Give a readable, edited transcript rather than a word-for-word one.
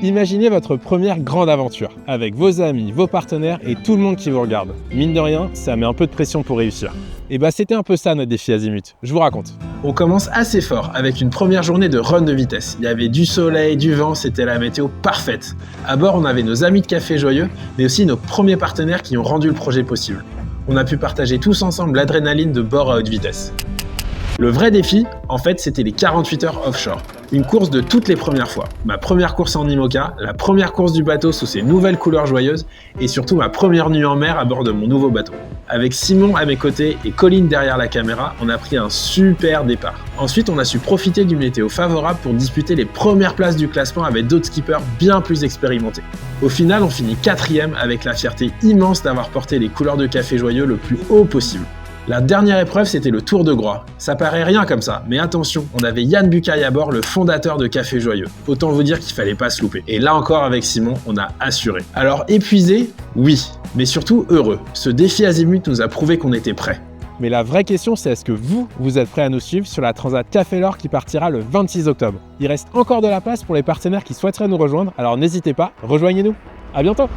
Imaginez votre première grande aventure, avec vos amis, vos partenaires et tout le monde qui vous regarde. Mine de rien, ça met un peu de pression pour réussir. Et bah c'était un peu ça notre défi Azimut, je vous raconte. On commence assez fort avec une première journée de run de vitesse. Il y avait du soleil, du vent, c'était la météo parfaite. À bord, on avait nos amis de Café Joyeux, mais aussi nos premiers partenaires qui ont rendu le projet possible. On a pu partager tous ensemble l'adrénaline de bord à haute vitesse. Le vrai défi, en fait, c'était les 48 heures offshore. Une course de toutes les premières fois. Ma première course en IMOCA, la première course du bateau sous ses nouvelles couleurs joyeuses et surtout ma première nuit en mer à bord de mon nouveau bateau. Avec Simon à mes côtés et Colline derrière la caméra, on a pris un super départ. Ensuite, on a su profiter du météo favorable pour disputer les premières places du classement avec d'autres skippers bien plus expérimentés. Au final, on finit 4e avec la fierté immense d'avoir porté les couleurs de Café Joyeux le plus haut possible. La dernière épreuve, c'était le Tour de Groix. Ça paraît rien comme ça, mais attention, on avait Yann Bucaille à bord, le fondateur de Café Joyeux. Autant vous dire qu'il fallait pas se louper. Et là encore, avec Simon, on a assuré. Alors épuisé, oui, mais surtout heureux. Ce défi Azimut nous a prouvé qu'on était prêts. Mais la vraie question, c'est est-ce que vous êtes prêts à nous suivre sur la Transat Café L'Or qui partira le 26 octobre. Il reste encore de la place pour les partenaires qui souhaiteraient nous rejoindre, alors n'hésitez pas, rejoignez-nous. À bientôt!